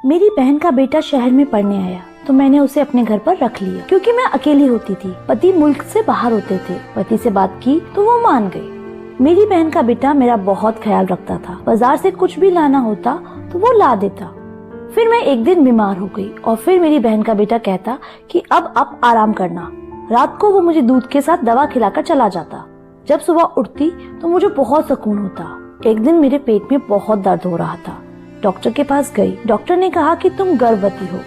मेरी बहन का बेटा शहर में पढ़ने आया तो मैंने उसे अपने घर पर रख लिया क्योंकि मैं अकेली होती थी। पति मुल्क से बाहर होते थे। पति से बात की तो वो मान गए। मेरी बहन का बेटा मेरा बहुत ख्याल रखता था। बाजार से कुछ भी लाना होता तो वो ला देता। फिर मैं एक दिन बीमार हो गई और फिर मेरी बहन का बेटा कहता कि अब आप आराम करना। रात को वो मुझे दूध के साथ दवा खिलाकर चला जाता। जब सुबह उठती तो मुझे बहुत सुकून होता। एक दिन मेरे पेट में बहुत दर्द हो रहा था। डॉक्टर के पास गई। डॉक्टर ने कहा कि तुम गर्भवती हो।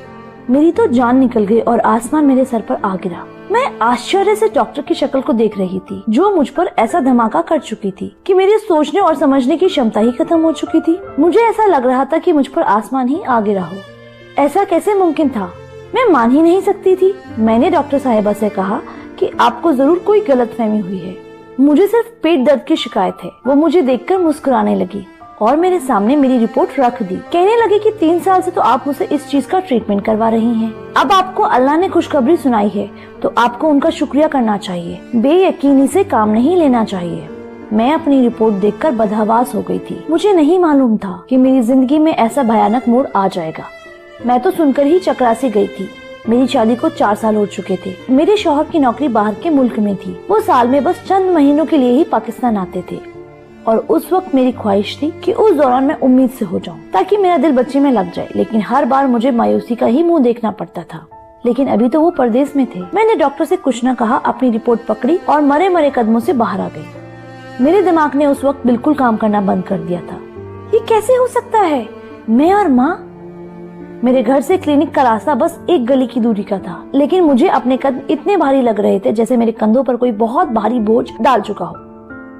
मेरी तो जान निकल गई और आसमान मेरे सर पर आ गिरा। मैं आश्चर्य से डॉक्टर की शक्ल को देख रही थी जो मुझ पर ऐसा धमाका कर चुकी थी कि मेरी सोचने और समझने की क्षमता ही खत्म हो चुकी थी। मुझे ऐसा लग रहा था कि मुझ पर आसमान ही आ गिरा हो। ऐसा कैसे मुमकिन था? मैं मान ही नहीं सकती थी। मैंने डॉक्टर साहिबा से कहा कि आपको जरूर कोई गलतफहमी हुई है, मुझे सिर्फ पेट दर्द की शिकायत है। वो मुझे देखकर मुस्कुराने लगी और मेरे सामने मेरी रिपोर्ट रख दी। कहने लगे कि 3 साल से तो आप मुझसे इस चीज का ट्रीटमेंट करवा रही हैं। अब आपको अल्लाह ने खुशखबरी सुनाई है तो आपको उनका शुक्रिया करना चाहिए। बेयकीनी से काम नहीं लेना चाहिए। मैं अपनी रिपोर्ट देखकर बदहवास हो गई थी। मुझे नहीं मालूम था कि मेरी जिंदगी में ऐसा भयानक मोड़ आ जाएगा। मैं तो सुनकर ही चकरासी गई थी। मेरी शादी को 4 साल हो चुके थे। मेरे शौहर की नौकरी बाहर के मुल्क में थी। वो साल में बस चंद महीनों के लिए ही पाकिस्तान आते थे और उस वक्त मेरी ख्वाहिश थी कि उस दौरान मैं उम्मीद से हो जाऊं ताकि मेरा दिल बच्चे में लग जाए। लेकिन हर बार मुझे मायूसी का ही मुंह देखना पड़ता था। लेकिन अभी तो वो परदेश में थे। मैंने डॉक्टर से कुछ न कहा, अपनी रिपोर्ट पकड़ी और मरे मरे कदमों से बाहर आ गई। मेरे दिमाग ने उस वक्त बिल्कुल काम करना बंद कर दिया था। ये कैसे हो सकता है? मैं और माँ। मेरे घर से क्लिनिक का रास्ता बस 1 गली की दूरी का था, लेकिन मुझे अपने कदम इतने भारी लग रहे थे जैसे मेरे कंधों पर कोई बहुत भारी बोझ डाल चुका हो।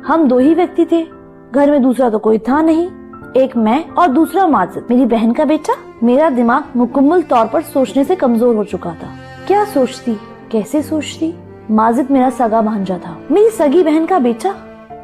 हम 2 ही व्यक्ति थे। घर में दूसरा तो कोई था नहीं। एक मैं और दूसरा माजिद, मेरी बहन का बेटा। मेरा दिमाग मुकम्मल तौर पर सोचने से कमजोर हो चुका था। क्या सोचती, कैसे सोचती? माजिद मेरा सगा भांजा था, मेरी सगी बहन का बेटा।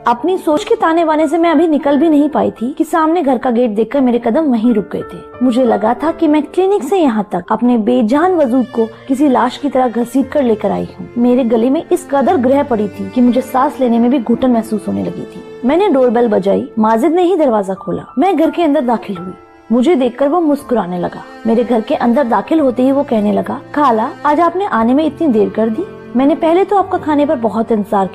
अपनी सोच के ताने बाने से मैं अभी निकल भी नहीं पाई थी कि सामने घर का गेट देखकर मेरे कदम वहीं रुक गए थे। मुझे लगा था कि मैं क्लिनिक से यहाँ तक अपने बेजान वजूद को किसी लाश की तरह घसीट कर लेकर आई हूँ। मेरे गले में इस कदर ग्रह पड़ी थी कि मुझे सांस लेने में भी घुटन महसूस होने लगी थी। मैंने डोरबेल बजाई। माजिद ने ही दरवाजा खोला। मैं घर के अंदर दाखिल हुई। मुझे देखकर वो मुस्कुराने लगा। मेरे घर के अंदर दाखिल होते ही वो कहने लगा, खाला आज आपने आने में इतनी देर कर दी। मैंने पहले तो आपका खाने पर बहुत इंतजार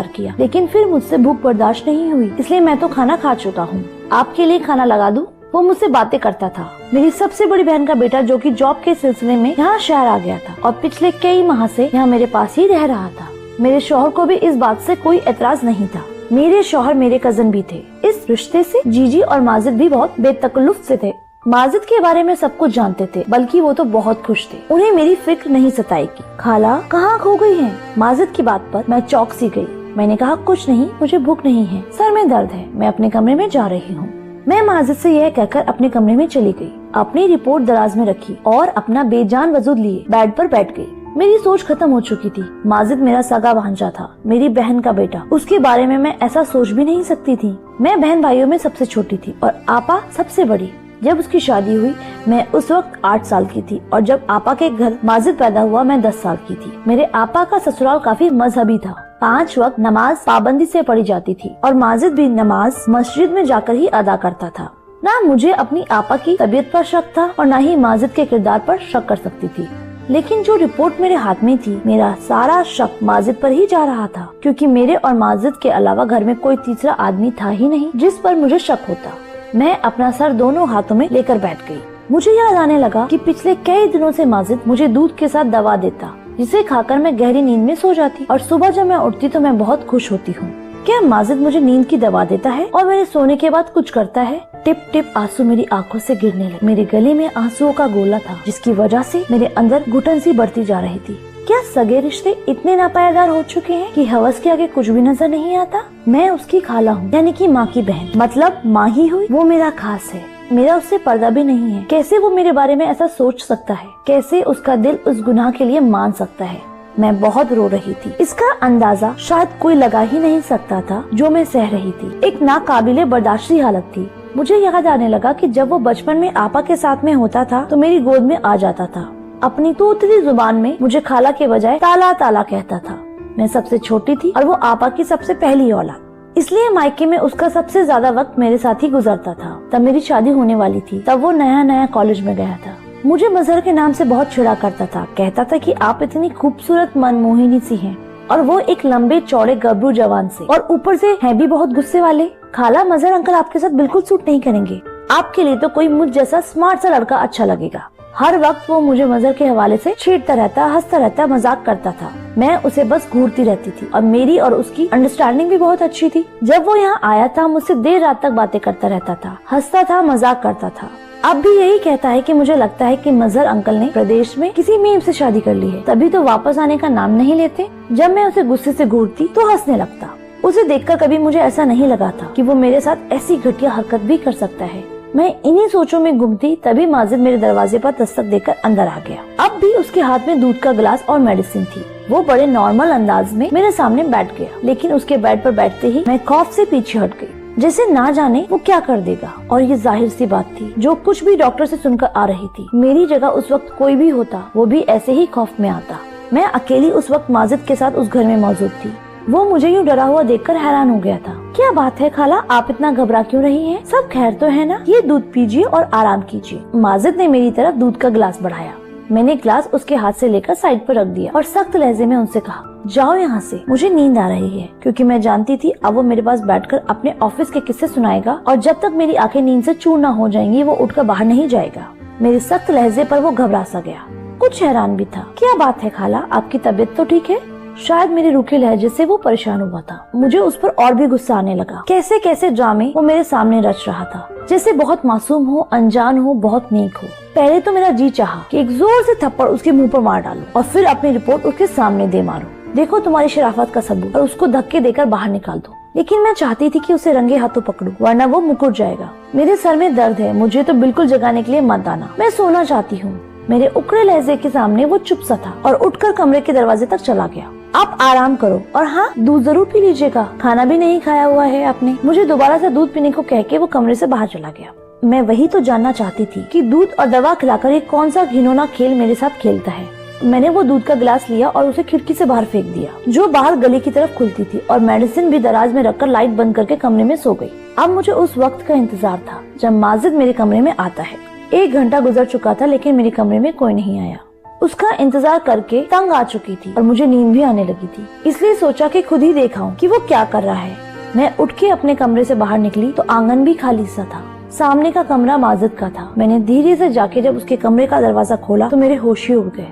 किया लेकिन फिर मुझसे भूख बर्दाश्त नहीं हुई, इसलिए मैं तो खाना खा चुका हूँ। आपके लिए खाना लगा दूं? वो मुझसे बातें करता था। मेरी सबसे बड़ी बहन का बेटा जो कि जॉब के सिलसिले में यहाँ शहर आ गया था और पिछले कई माह से यहाँ मेरे पास ही रह रहा था। मेरे शौहर को भी इस बात से कोई एतराज नहीं था। मेरे शौहर मेरे कजन भी थे। इस रिश्ते से जीजी और माजिद भी बहुत बेतकल्लुफ से थे। माजिद के बारे में सब कुछ जानते थे, बल्कि वो तो बहुत खुश थे। उन्हें मेरी फिक्र नहीं सताएगी। खाला कहाँ खो गई हैं? माजिद की बात पर मैं चौंक सी गई। मैंने कहा, कुछ नहीं, मुझे भूख नहीं है, सर में दर्द है, मैं अपने कमरे में जा रही हूँ। मैं माजिद से यह कहकर अपने कमरे में चली गई। अपनी रिपोर्ट दराज में रखी और अपना बेजान वजूद लिए बेड पर बैठ गई। मेरी सोच खत्म हो चुकी थी। माजिद मेरा सगा भांजा था, मेरी बहन का बेटा। उसके बारे में मैं ऐसा सोच भी नहीं सकती थी। मैं बहन भाइयों में सबसे छोटी थी और आपा सबसे बड़ी। जब उसकी शादी हुई मैं उस वक्त 8 साल की थी और जब आपा के घर माजिद पैदा हुआ मैं 10 साल की थी। मेरे आपा का ससुराल काफी मजहबी था। 5 वक्त नमाज पाबंदी से पढ़ी जाती थी और माजिद भी नमाज मस्जिद में जाकर ही अदा करता था। ना मुझे अपनी आपा की तबीयत पर शक था और न ही माजिद के किरदार पर शक कर सकती थी। लेकिन जो रिपोर्ट मेरे हाथ में थी, मेरा सारा शक माजिद पर ही जा रहा था, क्योंकि मेरे और माजिद के अलावा घर में कोई तीसरा आदमी था ही नहीं जिस पर मुझे शक होता। मैं अपना सर दोनों हाथों में लेकर बैठ गई। मुझे याद आने लगा कि पिछले कई दिनों से माजिद मुझे दूध के साथ दवा देता, जिसे खाकर मैं गहरी नींद में सो जाती और सुबह जब मैं उठती तो मैं बहुत खुश होती हूँ। क्या माजिद मुझे नींद की दवा देता है और मेरे सोने के बाद कुछ करता है? टिप टिप आंसू मेरी आंखों से गिरने लगे। मेरे गले में आंसुओं का गोला था, जिसकी वजह से मेरे अंदर घुटन सी बढ़ती जा रही थी। क्या सगे रिश्ते इतने नापायदार हो चुके हैं कि हवस के आगे कुछ भी नजर नहीं आता? मैं उसकी खाला हूँ, यानी कि माँ की बहन, मतलब माँ ही हुई। वो मेरा खास है, मेरा उससे पर्दा भी नहीं है। कैसे वो मेरे बारे में ऐसा सोच सकता है? कैसे उसका दिल उस गुनाह के लिए मान सकता है? मैं बहुत रो रही थी। इसका अंदाजा शायद कोई लगा ही नहीं सकता था जो मैं सह रही थी। एक नाकाबिले बर्दाश्ती हालत थी। मुझे याद आने लगा कि जब वो बचपन में आपा के साथ में होता था तो मेरी गोद में आ जाता था। अपनी तोतली जुबान में मुझे खाला के बजाय ताला ताला कहता था। मैं सबसे छोटी थी और वो आपा की सबसे पहली औलाद। इसलिए मायके में उसका सबसे ज्यादा वक्त मेरे साथ ही गुजरता था। तब मेरी शादी होने वाली थी, तब वो नया नया कॉलेज में गया था। मुझे मजहर के नाम से बहुत चिढ़ा करता था, कहता था कि आप इतनी खूबसूरत मनमोहिनी सी हैं, और वो एक लंबे चौड़े गबरू जवान से, और ऊपर से हैं भी बहुत गुस्से वाले। खाला, मजहर अंकल आपके साथ बिल्कुल सूट नहीं करेंगे, आपके लिए तो कोई मुझ जैसा स्मार्ट सा लड़का अच्छा लगेगा। हर वक्त वो मुझे मजहर के हवाले से छेड़ता रहता, हंसता रहता, मजाक करता था। मैं उसे बस घूरती रहती थी, और मेरी और उसकी अंडरस्टैंडिंग भी बहुत अच्छी थी। जब वो यहाँ आया था, मुझसे देर रात तक बातें करता रहता था, हंसता था, मजाक करता था। अब भी यही कहता है कि मुझे लगता है कि मजहर अंकल ने प्रदेश में किसी मीम से शादी कर ली है, तभी तो वापस आने का नाम नहीं लेते। जब मैं उसे गुस्से से घूरती तो हंसने लगता। उसे देखकर कभी मुझे ऐसा नहीं लगा था कि वो मेरे साथ ऐसी घटिया हरकत भी कर सकता है। मैं इन्हीं सोचों में घूमती, तभी माजिद मेरे दरवाजे पर दस्तक देकर अंदर आ गया। अब भी उसके हाथ में दूध का गिलास और मेडिसिन थी। वो बड़े नॉर्मल अंदाज में मेरे सामने बैठ गया, लेकिन उसके बेड पर बैठते ही मैं खौफ से पीछे हट गई, जैसे ना जाने वो क्या कर देगा। और ये जाहिर सी बात थी, जो कुछ भी डॉक्टर से सुनकर आ रही थी। मेरी जगह उस वक्त कोई भी होता, वो भी ऐसे ही खौफ में आता। मैं अकेली उस वक्त माजिद के साथ उस घर में मौजूद थी। वो मुझे यूँ डरा हुआ देखकर हैरान हो गया था। क्या बात है खाला, आप इतना घबरा क्यों रही हैं? सब खैर तो है ना? ये दूध पीजिए और आराम कीजिए। माजिद ने मेरी तरफ दूध का गिलास बढ़ाया। मैंने गिलास उसके हाथ से लेकर साइड पर रख दिया और सख्त लहजे में उनसे कहा, जाओ यहाँ से, मुझे नींद आ रही है। क्योंकि मैं जानती थी अब वो मेरे पास बैठकर अपने ऑफिस के किस्से सुनाएगा, और जब तक मेरी आंखें नींद से चूर न हो जाएंगी वो उठकर बाहर नहीं जाएगा। मेरे सख्त लहजे पर वो घबरा सा गया, कुछ हैरान भी था। क्या बात है खाला, आपकी तबीयत तो ठीक है? शायद मेरे रूखे लहजे से वो परेशान हुआ था। मुझे उस पर और भी गुस्सा आने लगा। कैसे कैसे ड्रामे वो मेरे सामने रच रहा था, जैसे बहुत मासूम हो, अनजान हो, बहुत नेक हो। पहले तो मेरा जी चाहा कि एक जोर से थप्पड़ उसके मुंह पर मार डालूं और फिर अपनी रिपोर्ट उसके सामने दे मारूं। देखो तुम्हारी शराफत का सबूत, और उसको धक्के देकर बाहर निकाल दो। लेकिन मैं चाहती थी कि उसे रंगे हाथों पकड़ूं, वरना वो मुकुर जाएगा। मेरे सर में दर्द है, मुझे तो बिल्कुल जगाने के लिए मत आना, मैं सोना चाहती हूँ। मेरे उकड़े लहजे के सामने वो चुप सा था और उठकर कमरे के दरवाजे तक चला गया। आप आराम करो, और हाँ, दूध जरूर पी लीजिएगा, खाना भी नहीं खाया हुआ है आपने। मुझे दोबारा से दूध पीने को कह के वो कमरे से बाहर चला गया। मैं वही तो जानना चाहती थी कि दूध और दवा खिलाकर ये कौन सा घिनौना खेल मेरे साथ खेलता है। मैंने वो दूध का गिलास लिया और उसे खिड़की से बाहर फेंक दिया, जो बाहर गली की तरफ खुलती थी, और मेडिसिन भी दराज में रखकर लाइट बंद करके कमरे में सो गई। अब मुझे उस वक्त का इंतजार था जब माजिद मेरे कमरे में आता है। 1 घंटा गुजर चुका था, लेकिन मेरे कमरे में कोई नहीं आया। उसका इंतजार करके तंग आ चुकी थी और मुझे नींद भी आने लगी थी, इसलिए सोचा कि खुद ही देखाऊं कि वो क्या कर रहा है। मैं उठ के अपने कमरे से बाहर निकली तो आंगन भी खाली सा था। सामने का कमरा माजिद का था। मैंने धीरे से जाके जब उसके कमरे का दरवाजा खोला तो मेरे होश ही उड़ गए।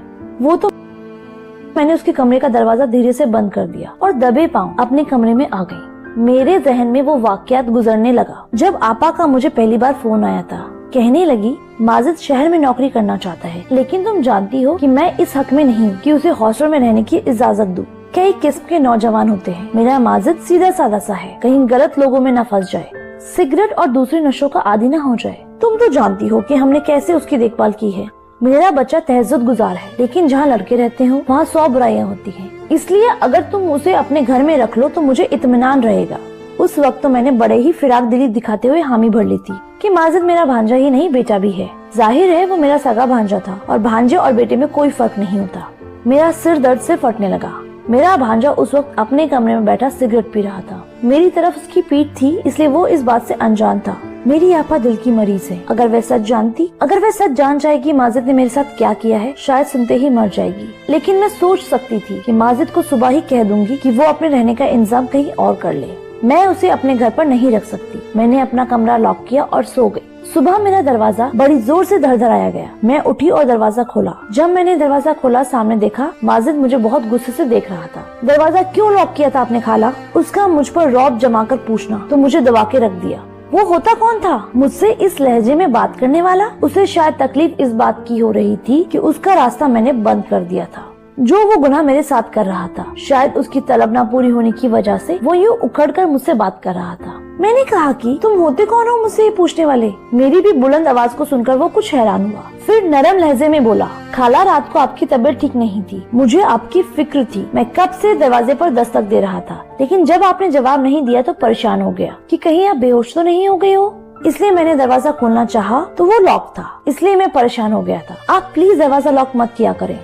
मैंने उसके कमरे का दरवाजा धीरे से बंद कर दिया और दबे पांव अपने कमरे में आ गई। मेरे जहन में वो वाकयात गुजरने लगा जब आपा का मुझे पहली बार फोन आया था। कहने लगी, माजिद शहर में नौकरी करना चाहता है, लेकिन तुम जानती हो कि मैं इस हक में नहीं कि उसे हॉस्टल में रहने की इजाजत दूं। कई किस्म के नौजवान होते हैं, मेरा माजिद सीधा साधा सा है, कहीं गलत लोगों में न फंस जाए, सिगरेट और दूसरे नशों का आदी न हो जाए। तुम तो जानती हो कि हमने कैसे उसकी देखभाल की है। मेरा बच्चा तहज्जुद गुजार है, लेकिन जहाँ लड़के रहते हो वहाँ 100 बुराइयाँ होती हैं। इसलिए अगर तुम उसे अपने घर में रख लो तो मुझे इत्मीनान रहेगा। उस वक्त तो मैंने बड़े ही फिराक दिली दिखाते हुए हामी भर ली थी कि माजिद मेरा भांजा ही नहीं बेटा भी है। जाहिर है वो मेरा सगा भांजा था और भांजे और बेटे में कोई फर्क नहीं होता। मेरा सिर दर्द से फटने लगा। मेरा भांजा उस वक्त अपने कमरे में बैठा सिगरेट पी रहा था। मेरी तरफ उसकी पीठ थी, इसलिए वो इस बात से अनजान था। मेरी आपा दिल की मरीज है। अगर वह सच जान जाएगी माजिद ने मेरे साथ क्या किया है, शायद सुनते ही मर जाएगी। लेकिन मैं सोच सकती थी कि माजिद को सुबह ही कह दूंगी कि वो अपने रहने का इंतजाम कहीं और कर ले। मैं उसे अपने घर पर नहीं रख सकती। मैंने अपना कमरा लॉक किया और सो गई। सुबह मेरा दरवाजा बड़ी जोर से धड़धड़ाया गया। मैं उठी और दरवाजा खोला। जब मैंने दरवाजा खोला, सामने देखा माजिद मुझे बहुत गुस्से से देख रहा था। दरवाजा क्यों लॉक किया था आपने खाला? उसका मुझ पर रौब जमाकर पूछना तो मुझे दबा के रख दिया। वो होता कौन था? मुझसे इस लहजे में बात करने वाला? उसे शायद तकलीफ इस बात की हो रही थी कि उसका रास्ता मैंने बंद कर दिया था। जो वो गुनाह मेरे साथ कर रहा था, शायद उसकी तलब ना पूरी होने की वजह से वो यूँ उखड़कर मुझसे बात कर रहा था। मैंने कहा कि तुम होते कौन हो मुझसे ये पूछने वाले? मेरी भी बुलंद आवाज को सुनकर वो कुछ हैरान हुआ। फिर नरम लहजे में बोला, खाला रात को आपकी तबीयत ठीक नहीं थी, मुझे आपकी फिक्र थी। मैं कब से दरवाजे पर दस्तक दे रहा था, लेकिन जब आपने जवाब नहीं दिया तो परेशान हो गया कि कहीं आप बेहोश तो नहीं हो गए हो। इसलिए मैंने दरवाजा खोलना चाहा तो वो लॉक था, इसलिए मैं परेशान हो गया था। आप प्लीज दरवाजा लॉक मत किया करें।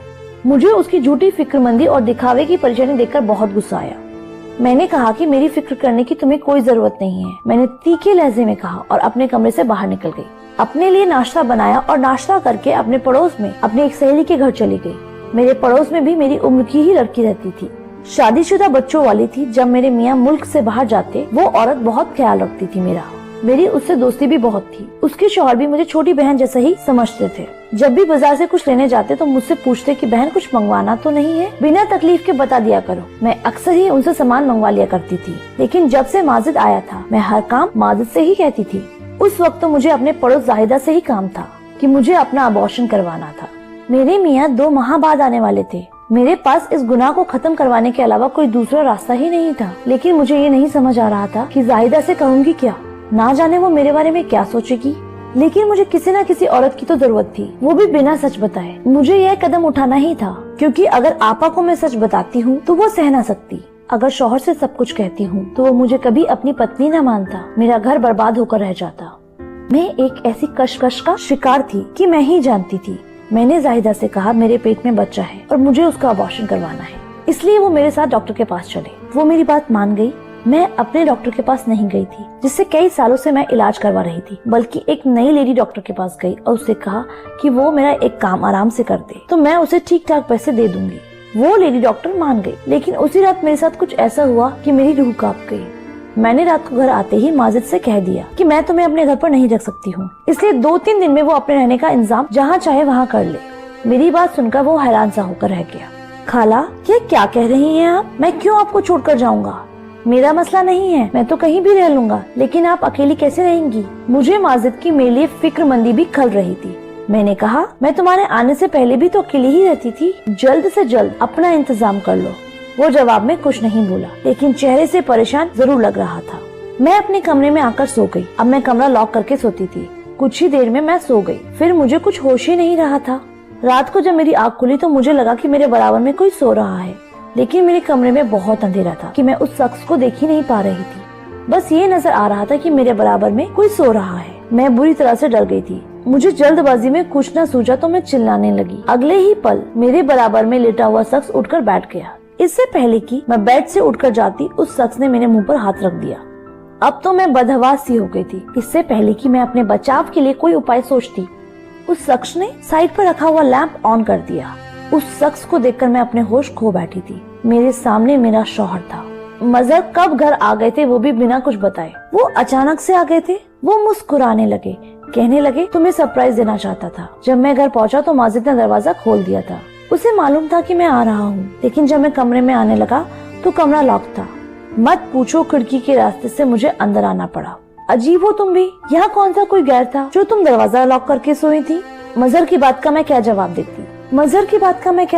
मुझे उसकी झूठी फिक्रमंदी और दिखावे की परेशानी देखकर बहुत गुस्सा आया। मैंने कहा कि मेरी फिक्र करने की तुम्हें कोई जरूरत नहीं है, मैंने तीखे लहजे में कहा और अपने कमरे से बाहर निकल गई। अपने लिए नाश्ता बनाया और नाश्ता करके अपने पड़ोस में अपनी एक सहेली के घर चली गई। मेरे पड़ोस में भी मेरी उम्र की ही लड़की रहती थी, शादीशुदा बच्चों वाली थी। जब मेरे मियाँ मुल्क से बाहर जाते वो औरत बहुत ख्याल रखती थी मेरा। मेरी उससे दोस्ती भी बहुत थी। उसके शौहर भी मुझे छोटी बहन जैसा ही समझते थे। जब भी बाजार से कुछ लेने जाते तो मुझसे पूछते कि बहन कुछ मंगवाना तो नहीं है, बिना तकलीफ के बता दिया करो। मैं अक्सर ही उनसे सामान मंगवा लिया करती थी, लेकिन जब से माजिद आया था मैं हर काम माजिद से ही कहती थी। उस वक्त तो मुझे अपने पड़ोस जाहिदा से ही काम था कि मुझे अपना अबॉर्शन करवाना था। मेरे मियाँ 2 माह बाद आने वाले थे। मेरे पास इस गुनाह को खत्म करवाने के अलावा कोई दूसरा रास्ता ही नहीं था, लेकिन मुझे ये नहीं समझ आ रहा था कि जाहिदा से कहूँगी क्या। ना जाने वो मेरे बारे में क्या सोचेगी, लेकिन मुझे किसी न किसी औरत की तो जरूरत थी, वो भी बिना सच बताए। मुझे यह कदम उठाना ही था, क्योंकि अगर आपा को मैं सच बताती हूँ तो वो सह ना सकती। अगर शौहर से सब कुछ कहती हूँ तो वो मुझे कभी अपनी पत्नी न मानता, मेरा घर बर्बाद होकर रह जाता। मैं एक ऐसी कशमकश का शिकार थी कि मैं ही जानती थी। मैंने जाहिदा से कहा मेरे पेट में बच्चा है और मुझे उसका अबॉर्शन करवाना है, इसलिए वो मेरे साथ डॉक्टर के पास चले। वो मेरी बात मान गई। मैं अपने डॉक्टर के पास नहीं गई थी जिससे कई सालों से मैं इलाज करवा रही थी, बल्कि एक नई लेडी डॉक्टर के पास गई और उससे कहा कि वो मेरा एक काम आराम से कर दे तो मैं उसे ठीक ठाक पैसे दे दूंगी। वो लेडी डॉक्टर मान गई, लेकिन उसी रात मेरे साथ कुछ ऐसा हुआ कि मेरी रूह कांप गई। मैंने रात को घर आते ही माजिद से कह दिया कि मैं तुम्हें अपने घर पर नहीं रख सकती हूँ, इसलिए 2-3 दिन में वो अपने रहने का इंतजाम जहाँ चाहे वहाँ कर ले। मेरी बात सुनकर वो हैरान सा होकर रह गया। खाला, ये क्या कह रही हैं आप? मैं क्यों आपको छोड़कर जाऊंगा? मेरा मसला नहीं है, मैं तो कहीं भी रह लूंगा, लेकिन आप अकेली कैसे रहेंगी? मुझे माजिद की मेरे लिए फिक्रमंदी भी खल रही थी। मैंने कहा मैं तुम्हारे आने से पहले भी तो अकेली ही रहती थी, जल्द से जल्द अपना इंतजाम कर लो। वो जवाब में कुछ नहीं बोला, लेकिन चेहरे से परेशान जरूर लग रहा था। मैं अपने कमरे में आकर सो गई। अब मैं कमरा लॉक करके सोती थी। कुछ ही देर में मैं सो गई, फिर मुझे कुछ होश ही नहीं रहा था। रात को जब मेरी आँख खुली तो मुझे लगा कि मेरे बराबर में कोई सो रहा है, लेकिन मेरे कमरे में बहुत अंधेरा था कि मैं उस शख्स को देख ही नहीं पा रही थी। बस ये नजर आ रहा था कि मेरे बराबर में कोई सो रहा है। मैं बुरी तरह से डर गई थी। मुझे जल्दबाजी में कुछ न सूझा तो मैं चिल्लाने लगी। अगले ही पल मेरे बराबर में लेटा हुआ शख्स उठकर बैठ गया। इससे पहले कि मैं बेड से उठकर जाती, उस शख्स ने मेरे मुंह पर हाथ रख दिया। अब तो मैं बदहवास सी हो गई थी। इससे पहले कि मैं अपने बचाव के लिए कोई उपाय सोचती, उस शख्स ने साइड पर रखा हुआ लैंप ऑन कर दिया। उस शख्स को देखकर मैं अपने होश खो बैठी थी। मेरे सामने मेरा शौहर था। मजहर कब घर आ गए थे वो भी बिना कुछ बताए। वो अचानक से आ गए थे। वो मुस्कुराने लगे, कहने लगे तुम्हें सरप्राइज देना चाहता था। जब मैं घर पहुंचा तो माजिद ने दरवाजा खोल दिया था। उसे मालूम था कि मैं आ रहा हूँ, लेकिन जब मैं कमरे में आने लगा तो कमरा लॉक था। मत पूछो, खिड़की के रास्ते से मुझे अंदर आना पड़ा। अजीब हो तुम भी, यहाँ कौन सा कोई गैर था जो तुम दरवाजा लॉक करके सोई थी? मजहर की बात का मैं क्या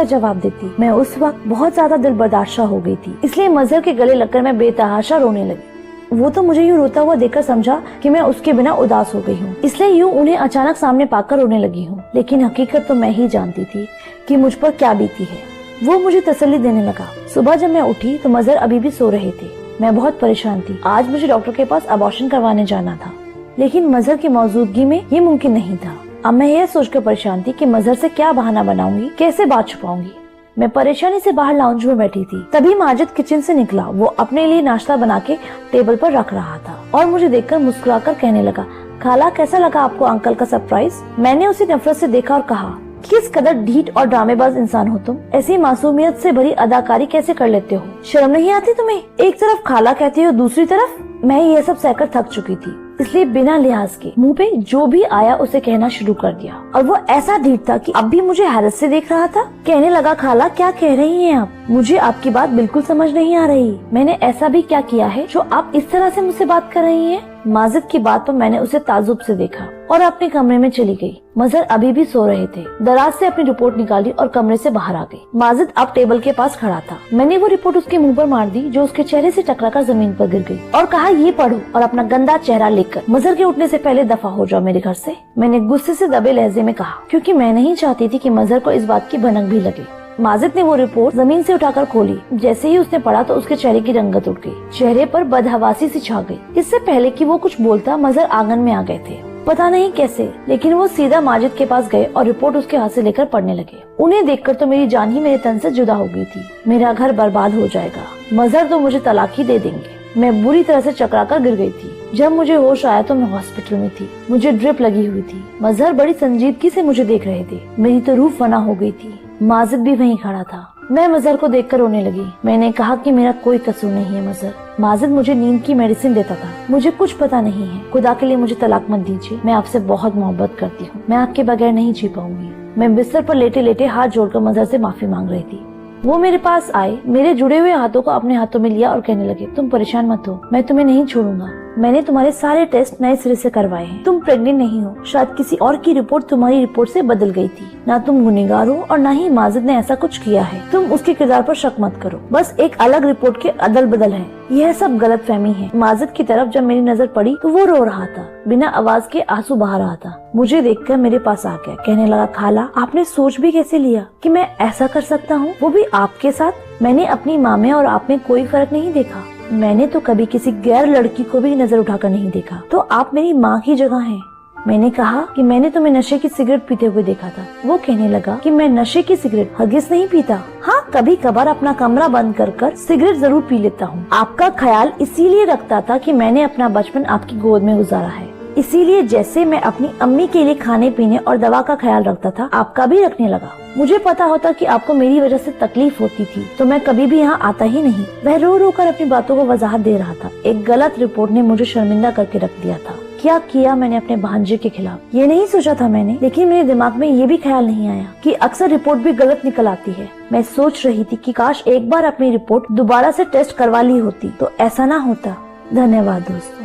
जवाब देती? मैं उस वक्त बहुत ज्यादा दिल बर्दाश्त हो गई थी, इसलिए मजहर के गले लगकर मैं बेतहाशा रोने लगी। वो तो मुझे यूँ रोता हुआ देखकर समझा कि मैं उसके बिना उदास हो गई हूँ, इसलिए यूँ उन्हें अचानक सामने पाकर रोने लगी हूँ। लेकिन हकीकत तो मैं ही जानती थी कि मुझ पर क्या बीती है। वो मुझे तसल्ली देने लगा। सुबह जब मैं उठी तो मजहर अभी भी सो रहे थे। मैं बहुत परेशान थी। आज मुझे डॉक्टर के पास अबॉर्शन करवाने जाना था, लेकिन मजहर की मौजूदगी में ये मुमकिन नहीं था। अब मैं यह सोचकर परेशान थी कि मजहर से क्या बहाना बनाऊंगी, कैसे बात छुपाऊंगी। मैं परेशानी से बाहर लाउंज में बैठी थी। तभी माजिद किचन से निकला। वो अपने लिए नाश्ता बना के टेबल पर रख रहा था और मुझे देखकर मुस्कुराकर कहने लगा, खाला कैसा लगा आपको अंकल का सरप्राइज? मैंने उसे नफरत से देखा और कहा, किस कदर ढीठ और ड्रामेबाज इंसान हो तुम। ऐसी मासूमियत से भरी अदाकारी कैसे कर लेते हो? शर्म नहीं आती तुम्हें? एक तरफ खाला कहती हो, दूसरी तरफ। मैं ये सब सहकर थक चुकी थी, इसलिए बिना लिहाज के मुंह पे जो भी आया उसे कहना शुरू कर दिया। और वो ऐसा ढीठ था कि अब भी मुझे हैरत से देख रहा था। कहने लगा, खाला क्या कह रही हैं आप? मुझे आपकी बात बिल्कुल समझ नहीं आ रही। मैंने ऐसा भी क्या किया है जो आप इस तरह से मुझसे बात कर रही हैं? माजिद की बात पर मैंने उसे ताजुब से देखा और अपने कमरे में चली गई। मजहर अभी भी सो रहे थे। दराज से अपनी रिपोर्ट निकाली और कमरे से बाहर आ गई। माजिद अब टेबल के पास खड़ा था। मैंने वो रिपोर्ट उसके मुंह पर मार दी, जो उसके चेहरे से टकराकर जमीन पर गिर गई, और कहा, ये पढ़ो और अपना गंदा चेहरा लेकर मजहर के उठने से पहले दफा हो जाओ मेरे घर से। मैंने गुस्से से दबे लहजे में कहा, क्योंकि मैं नहीं चाहती थी कि मजहर को इस बात की भनक भी लगे। माजिद ने वो रिपोर्ट जमीन से उठाकर खोली। जैसे ही उसने पढ़ा तो उसके चेहरे की रंगत उठ गई। चेहरे पर बदहवासी सी छा गई। इससे पहले कि वो कुछ बोलता, मजहर आंगन में आ गए थे। पता नहीं कैसे, लेकिन वो सीधा माजिद के पास गए और रिपोर्ट उसके हाथ से लेकर पढ़ने लगे। उन्हें देखकर तो मेरी जान ही मेरे तन से जुदा हो गई थी। मेरा घर बर्बाद हो जाएगा, मजहर तो मुझे तलाक ही दे देंगे। मैं बुरी तरह से चकरा कर गिर गई थी। जब मुझे होश आया तो मैं हॉस्पिटल में थी, मुझे ड्रिप लगी हुई थी। मजहर बड़ी संजीदगी से मुझे देख रहे थे। मेरी तो रूह फना हो गई थी। माजिद भी वहीं खड़ा था। मैं मजहर को देखकर रोने लगी। मैंने कहा कि मेरा कोई कसूर नहीं है मजहर। माजिद मुझे नींद की मेडिसिन देता था। मुझे कुछ पता नहीं है। खुदा के लिए मुझे तलाक मत दीजिए। मैं आपसे बहुत मोहब्बत करती हूँ। मैं आपके बगैर नहीं जी पाऊंगी। मैं बिस्तर पर लेटे लेटे हाथ जोड़कर मजहर से माफी मांग रही थी। वो मेरे पास आए, मेरे जुड़े हुए हाथों को अपने हाथों में लिया और कहने लगे, तुम परेशान मत हो, मैं तुम्हें नहीं छोड़ूंगा। मैंने तुम्हारे सारे टेस्ट नए सिरे से करवाए हैं। तुम प्रेग्नेंट नहीं हो। शायद किसी और की रिपोर्ट तुम्हारी रिपोर्ट से बदल गई थी। ना तुम गुनहगार हो और ना ही माजिद ने ऐसा कुछ किया है। तुम उसके किरदार पर शक मत करो। बस एक अलग रिपोर्ट के अदल बदल है। यह सब गलतफहमी है। माजिद की तरफ जब मेरी नजर पड़ी तो वो रो रहा था, बिना आवाज के आंसू बहा रहा था। मुझे देखकर मेरे पास आ गया, कहने लगा, खाला आपने सोच भी कैसे लिया कि मैं ऐसा कर सकता हूँ, वो भी आपके साथ। मैंने अपनी माँ में और आप में कोई फर्क नहीं देखा। मैंने तो कभी किसी गैर लड़की को भी नजर उठाकर नहीं देखा। तो आप मेरी माँ की जगह हैं। मैंने कहा कि मैंने तुम्हें नशे की सिगरेट पीते हुए देखा था। वो कहने लगा कि मैं नशे की सिगरेट हरगिज़ नहीं पीता। हाँ, कभी कभार अपना कमरा बंद कर सिगरेट जरूर पी लेता हूँ। आपका ख्याल इसीलिए रखता था कि मैंने अपना बचपन आपकी गोद में गुजारा है। इसीलिए जैसे मैं अपनी अम्मी के लिए खाने पीने और दवा का ख्याल रखता था, आपका भी रखने लगा। मुझे पता होता कि आपको मेरी वजह से तकलीफ होती थी तो मैं कभी भी यहाँ आता ही नहीं। वह रो रो कर अपनी बातों को वजाहत दे रहा था। एक गलत रिपोर्ट ने मुझे शर्मिंदा करके रख दिया था। क्या किया मैंने अपने भांजे के खिलाफ, ये नहीं सोचा था मैंने। लेकिन मेरे दिमाग में ये भी ख्याल नहीं आया कि अक्सर रिपोर्ट भी गलत निकल आती है। मैं सोच रही थी कि काश एक बार अपनी रिपोर्ट दोबारा से टेस्ट करवा ली होती तो ऐसा ना होता। धन्यवाद दोस्तों।